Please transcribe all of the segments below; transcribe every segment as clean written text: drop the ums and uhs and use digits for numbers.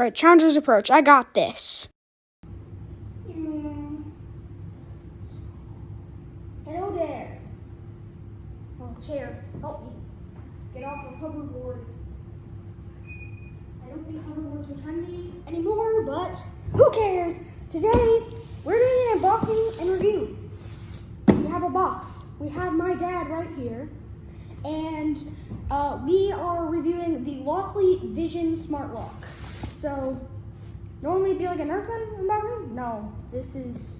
Alright, challenger's approach. I got this. Hello there. Oh, chair, help me. Get off the hoverboard. I don't think hoverboards are trendy anymore, but who cares? Today, we're doing an unboxing and review. We have a box. We have my dad right here. And we are reviewing the LOCKLY Vision Smart Lock. So, normally it'd be like a Nerf gun unboxing? No, this is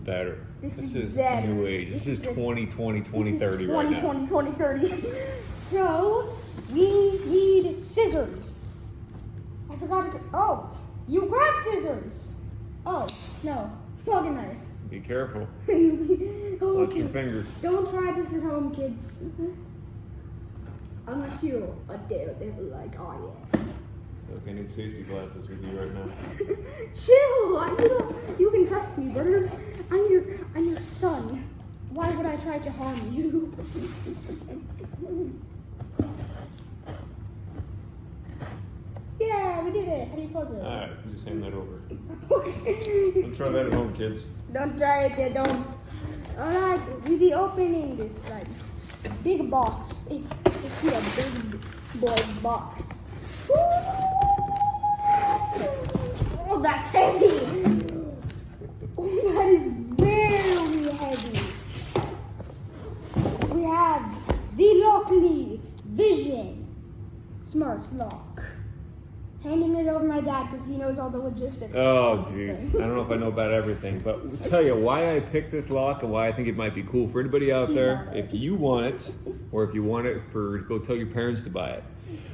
better. This is better. New age. This is 2020, 2030 right now. 2020, 2030. So, we need scissors. I forgot to, oh, you grab scissors. Oh, no, pocket knife. Be careful. Okay. Watch your fingers. Don't try this at home, kids. Unless you're a daredevil like I am. Look, I need safety glasses with you right now. Chill. You can trust me, brother. I'm your son. Why would I try to harm you? Yeah, we did it. How do you close it? Alright, just hand that over. Okay. Don't try that at home, kids. Don't try it, kid. Don't. Alright, we'll be opening this like big box. It's a big boy box. Oh, that's heavy. Oh, that is very heavy. We have the LOCKLY Vision Smart Lock. Handing it over to my dad because he knows all the logistics. Oh, jeez. I don't know if I know about everything, but I'll tell you why I picked this lock and why I think it might be cool for anybody out there. If you want it, or if you want it go tell your parents to buy it.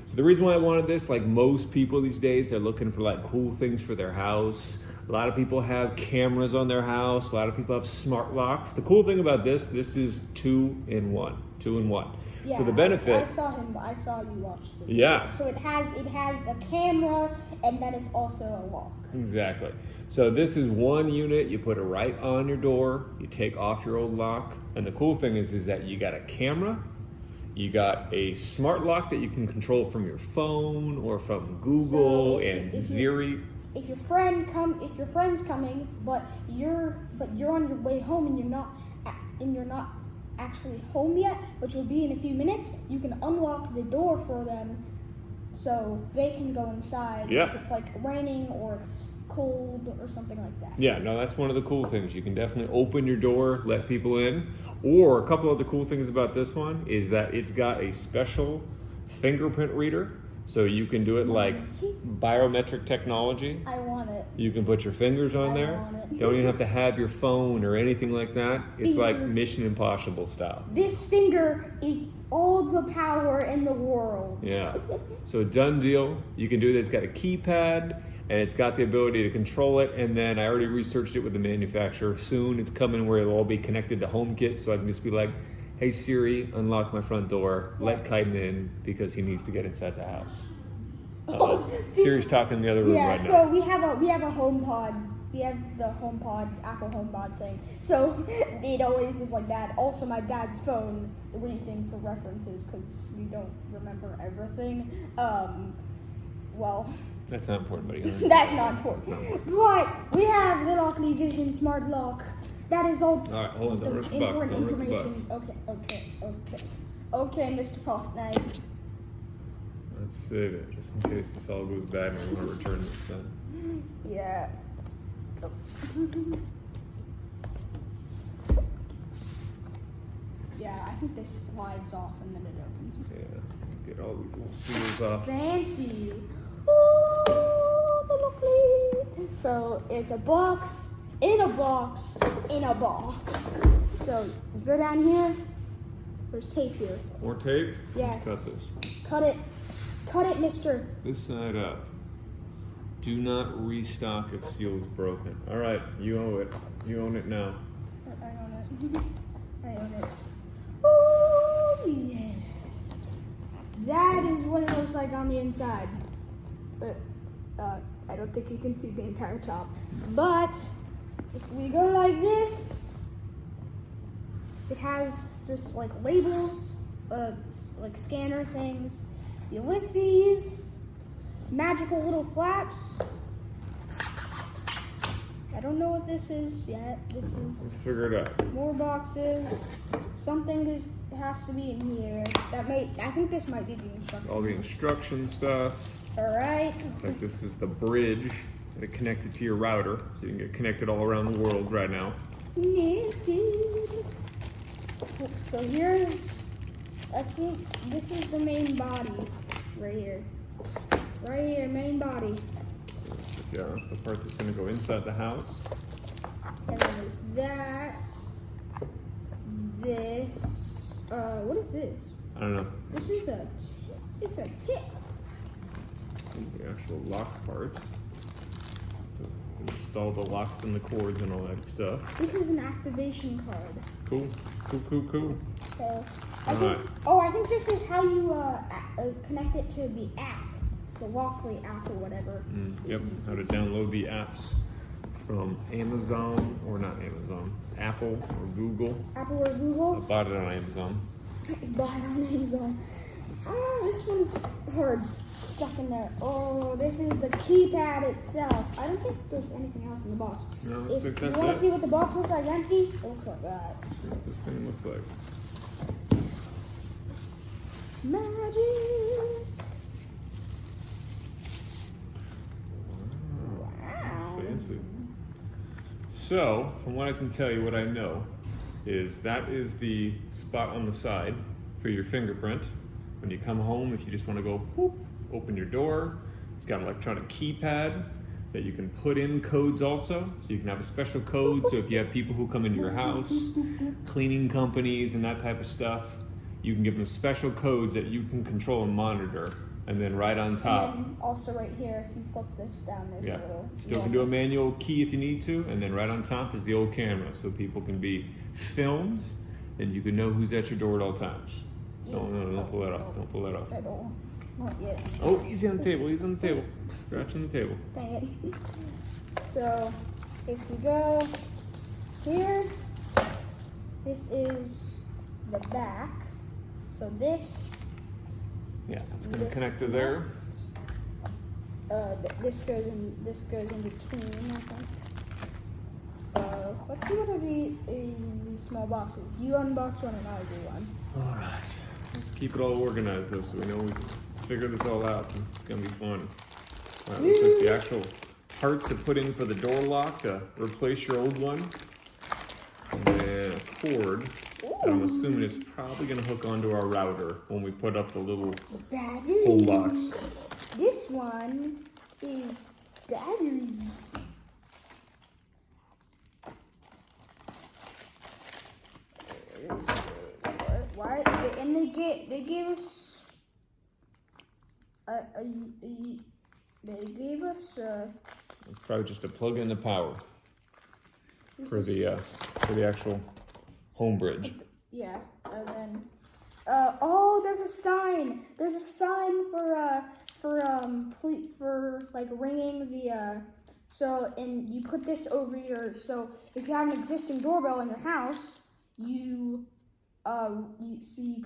So the reason why I wanted this, like most people these days, they're looking for like cool things for their house. A lot of people have cameras on their house. A lot of people have smart locks. The cool thing about this is two in one. Yeah, so the benefit. I saw you watch the video. Yeah. So it has a camera and then it's also a lock. Exactly. So this is one unit. You put it right on your door. You take off your old lock. And the cool thing is that you got a camera. You got a smart lock that you can control from your phone or from Google and Siri. If your friend's coming, but you're on your way home and you're not actually home yet, but you'll be in a few minutes, you can unlock the door for them so they can go inside. Yeah. If it's like raining or it's cold or something like that. Yeah, no, that's one of the cool things. You can definitely open your door, let people in. Or a couple of the cool things about this one is that it's got a special fingerprint reader. So you can do it like biometric technology. I want it. You can put your fingers on there. Want it. You don't even have to have your phone or anything like that. It's like Mission Impossible style. This finger is all the power in the world. Yeah. So done deal. You can do this. It's got a keypad and it's got the ability to control it. And then I already researched it with the manufacturer. Soon it's coming where it'll all be connected to HomeKit. So I can just be like, hey Siri, unlock my front door. Let Kaiden in because he needs to get inside the house. Siri's talking in the other room right now. Yeah, so we have a HomePod. We have the HomePod, Apple HomePod thing. So it always is like that. Also, my dad's phone we're using for references because we don't remember everything. Well. That's not important, buddy. That's not important. But we have the LOCKLY Vision Smart Lock. That is all. All right, hold on. Don't rip the box. Don't rip the box. Okay, Mr. Pocket Knife. Let's save it just in case this all goes bad and we want to return this thing. Yeah. Yeah, I think this slides off and then it opens. Yeah, get all these little seals off. Fancy. Ooh, the LOCKLY. So it's a box in a box in a box. So go down here. There's tape here. More tape? Yes. Cut this. Cut it. Cut it, mister. This side up. Do not restock if seal is broken. All right, you own it. You own it now. I own it. I own it. Oh, yeah. That is what it looks like on the inside. But I don't think you can see the entire top. But if we go like this, it has just like labels, like scanner things. You lift these, magical little flaps. I don't know what this is yet. This Let's is figure it out. more boxes. Something has to be in here. I think this might be the instructions. All the instruction stuff. All right. Looks like this is the bridge that it connected to your router, so you can get connected all around the world right now. So here's, I think this is the main body right here. Right here, main body. Yeah, that's the part that's going to go inside the house. And then there's that. This. What is this? I don't know. This is it's a tip. The actual lock parts. To install the locks and the cords and all that stuff. This is an activation card. Cool. Cool. So, I Alright. think, I think this is how you connect it to the app, the LOCKLY app or whatever. Yep, how to download the apps from Amazon, or not Amazon, Apple or Google. Apple or I Google? bought it on Amazon. Buy it on Amazon. Oh, this one's hard. Stuck in there. Oh, this is the keypad itself. I don't think there's anything else in the box. No, looks like If you that's want to it. see what the box looks like empty, it looks like that. Let's see what this thing looks like. Magic. Wow. Wow. Fancy. So, from what I can tell you, what I know is that is the spot on the side for your fingerprint. When you come home, if you just want to go whoop, open your door, it's got an electronic keypad that you can put in codes also. So you can have a special code. So if you have people who come into your house, cleaning companies and that type of stuff, you can give them special codes that you can control and monitor. And then right on top, And then also right here, if you flip this down, there's yeah, a little. still can do a manual key if you need to. And then right on top is the old camera, so people can be filmed and you can know who's at your door at all times. No, don't pull that off. Don't pull that off. I don't. Not yet. Oh, he's on the table. He's on the table. Scratching the table. Dang it. So, if we go here, this is the back. So this. Yeah, it's gonna This connect to there. This goes in. This goes in between. I think. Let's see what are in these small boxes. You unbox one and I'll do one. All right. Let's keep it all organized though, so we know we can figure this all out. Since it's gonna be fun. All right, looks like the actual parts to put in for the door lock to replace your old one, and then a cord that I'm assuming is probably gonna hook onto our router when we put up the little Batteries. hole locks. This one is batteries. Why? And they gave us they gave us It's probably just to plug in the power for the actual home bridge. yeah, and then there's a sign. There's a sign for like ringing the and you put this over so if you have an existing doorbell in your house, you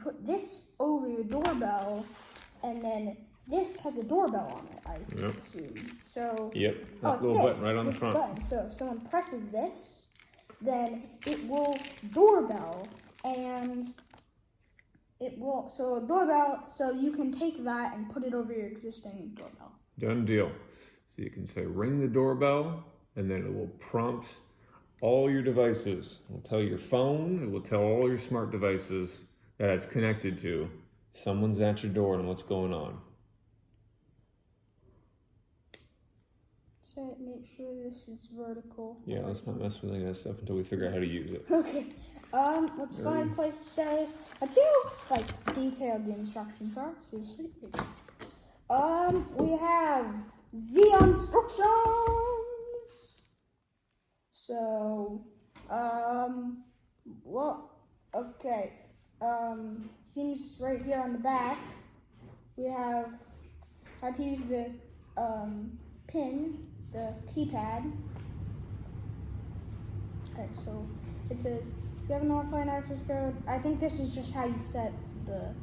put this over your doorbell, and then this has a doorbell on it, I assume. So Yep, that it's little this, button right on the this front. button. So if someone presses this, then it will doorbell, and it will a doorbell. So you can take that and put it over your existing doorbell. Done deal. So you can say ring the doorbell, and then it will prompt all your devices. It will tell your phone, it will tell all your smart devices that it's connected to. Someone's at your door and what's going on. So make sure this is vertical. Yeah, let's not mess with any of that stuff until we figure out how to use it. Okay. Let's find a place to set this. Let's see how detailed the instructions are. Seriously. We have the instructions. So, okay. Seems right here on the back, we have how to use the pin, the keypad. Okay, so it says you have an offline access code. I think this is just how you set the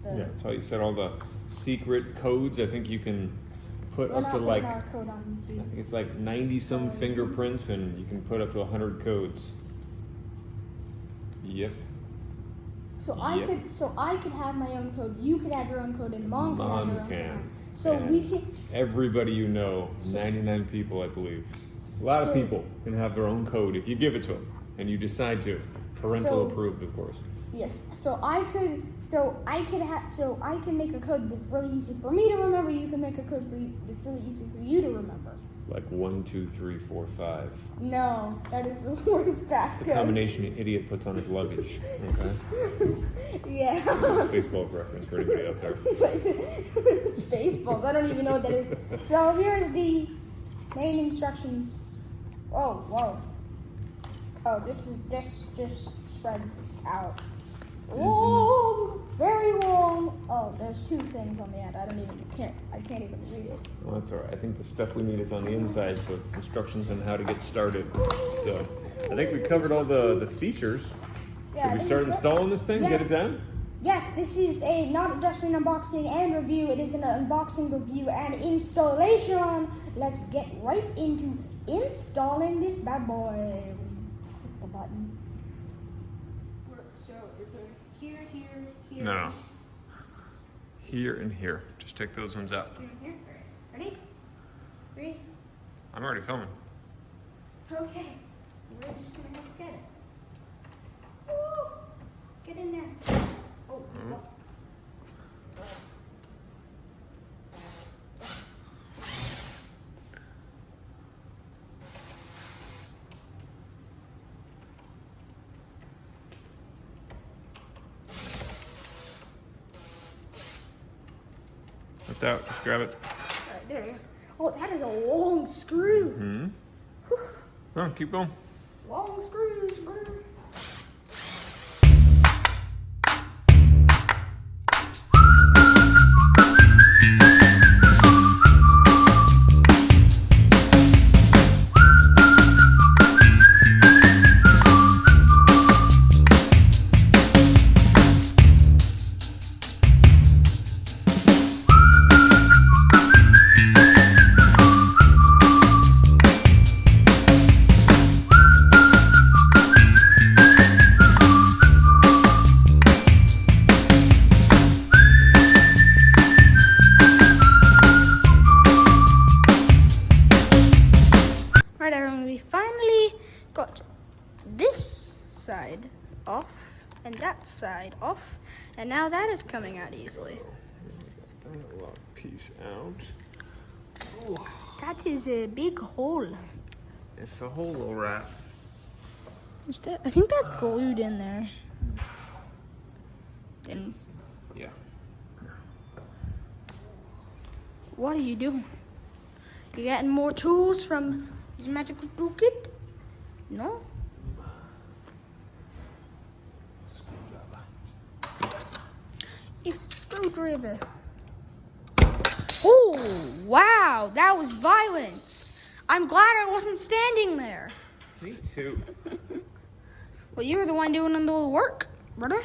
Yeah, that's how you set all the secret codes. I think you can put We're up not to putting like, our code on I YouTube. think it's like 90 some fingerprints, and you can put up to 100 codes. Yep. So I could have my own code. You could have your own code, and Mom could have her own can. code. So And we can. Everybody you know, 99 people, I believe. A lot of people can have their own code if you give it to them, and you decide to. Parental approved, of course. Yes. So I can make a code that's really easy for me to remember. You can make a code that's really easy for you to remember. Like 1, 2, 3, 4, 5. No, that is the worst passcode. The combination an idiot puts on his luggage. Okay. Yeah. Baseball reference for anybody out there. Spaceballs. I don't even know what that is. So here's the main instructions. Oh, whoa. Oh, this just spreads out. Long, very long. Oh, there's 2 things on the end. I can't even read it. Well, that's all right. I think the stuff we need is on the inside, so it's instructions on how to get started. So I think we covered all the features. Yeah, Should we start installing this thing? Yes. Get it done? Yes, this is not just an unboxing and review. It is an unboxing, review, and installation. Let's get right into installing this bad boy. Click the button. So it's here. No. Here and here. Just take those ones out. Here. Ready? 3. I'm already filming. Okay. We're just gonna have to get it. Woo! Get in there. Oh. It's out. Just grab it. Alright, there you go. Oh, that is a long screw. Mm-hmm. Oh, keep going. Long screws, brother. Right, everyone, we finally got this side off and that side off, and now that is coming out easily. That lock piece out. Ooh. That is a big hole. It's a whole little rat. Is that, I think that's glued in there. Then Yeah. what are you doing? You getting more tools from this magical toolkit? No? It's a screwdriver. Oh, wow, that was violent. I'm glad I wasn't standing there. Me too. Well, you were the one doing all the work, brother.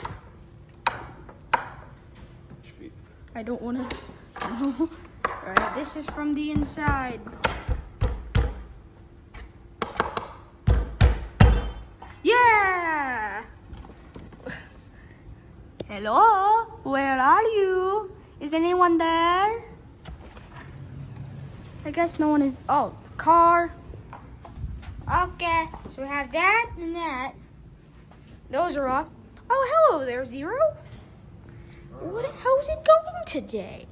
I don't want to. No. All right, this is from the inside. Yeah. Hello, where are you? Is anyone there? I guess no one is. Oh, car. Okay, so we have that and that. Those are off. Oh, hello there, Zero. How's it going today?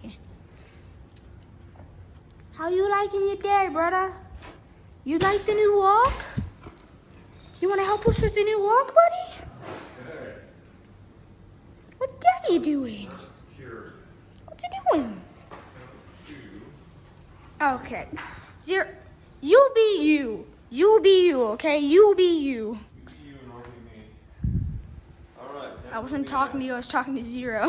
How you liking your day, brother? You like the new lock? You want to help us with the new lock, buddy? Hey. What's Daddy doing? What's he doing? Okay. Zero, you be you. You be you, okay? You be you. I wasn't talking to you, I was talking to Zero.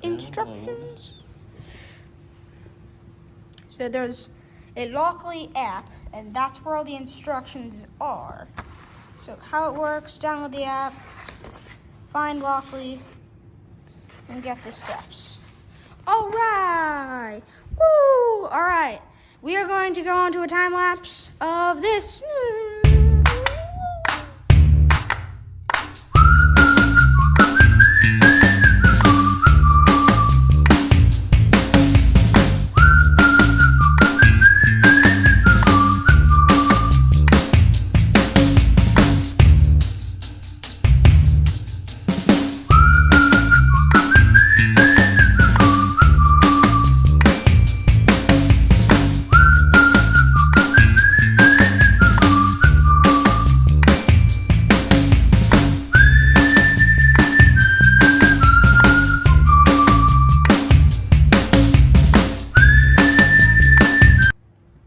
Instructions. So there's a LOCKLY app, and that's where all the instructions are. So how it works, download the app, find LOCKLY, and get the steps. All right. Woo! All right, we are going to go on to a time lapse of this.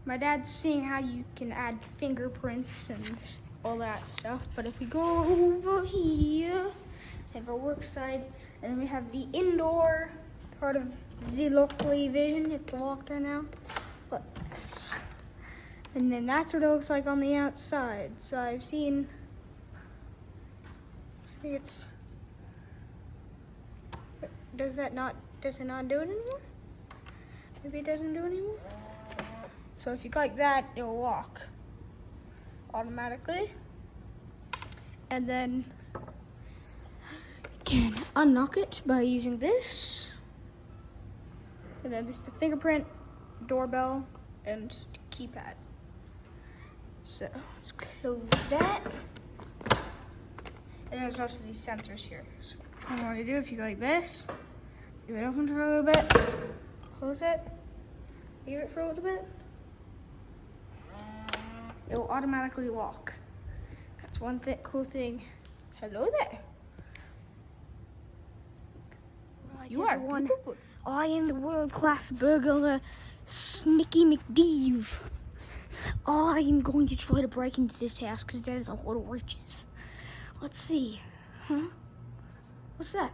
My dad's seeing how you can add fingerprints and all that stuff. But if we go over here, we have our work side, and then we have the indoor part of the LOCKLY vision. It's locked right now. Looks. And then that's what it looks like on the outside. So I've seen, I think it's, does it not do it anymore? Maybe it doesn't do it anymore? So if you click that, it'll lock automatically. And then you can unlock it by using this. And then this is the fingerprint doorbell and keypad. So let's close that. And there's also these sensors here. So what you want to do, if you go like this, leave it open for a little bit, close it, leave it for a little bit, it will automatically lock. That's one cool thing. Hello there. You are beautiful. I am the world-class burglar, Sneaky McDeeve. I am going to try to break into this house because there's a lot of riches. Let's see. Huh? What's that?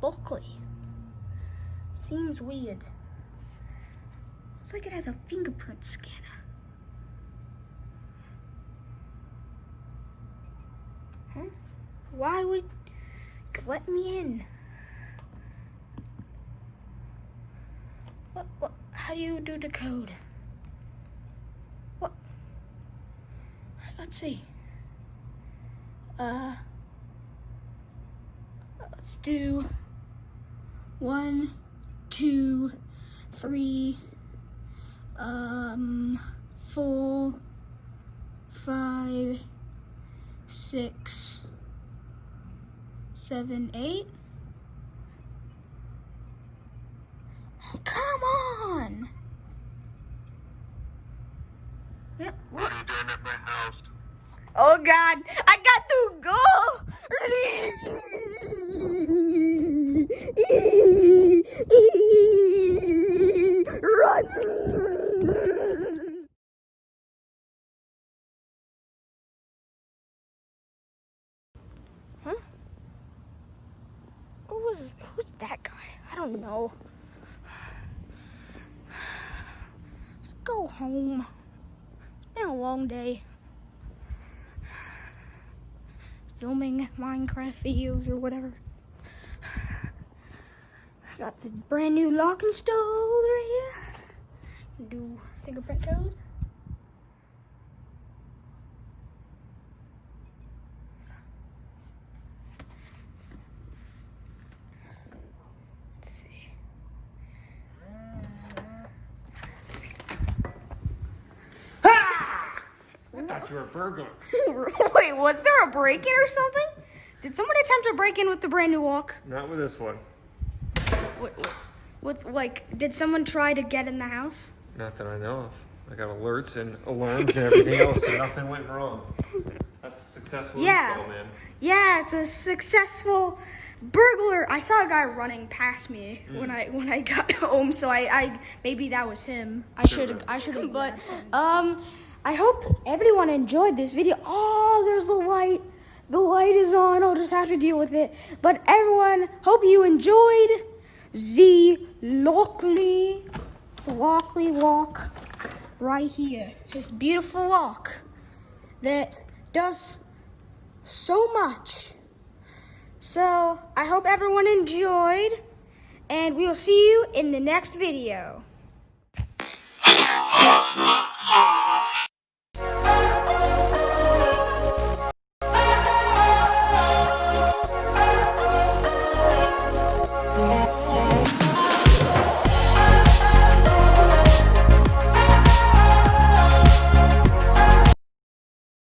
LOCKLY. Seems weird. Looks like it has a fingerprint scanner. Huh? Why would it let me in? What? How do you do the code? What? Let's see. Let's do 1, 2, 3, 4, 5, 6, 7, 8. Come on! Yeah, What are you doing at my house? oh God, I got to go! Run! Huh? Who's that guy? I don't know. Let's go home. It's been a long day. Filming Minecraft videos or whatever. I got the brand new lock installed right here. Do fingerprint code. Let's see. I thought you were a burglar. Wait, was there a break-in or something? Did someone attempt to break in with the brand new lock? Not with this one. What's like? Did someone try to get in the house? Not that I know of. I got alerts and alarms and everything else, so nothing went wrong. That's a successful install, man. Yeah, it's a successful burglar. I saw a guy running past me when I got home, so I maybe that was him. I should have. But I hope everyone enjoyed this video. Oh, there's the light. The light is on. I'll just have to deal with it. But everyone, hope you enjoyed the LOCKLY lock right here. This beautiful lock that does so much. So I hope everyone enjoyed, And we will see you in the next video.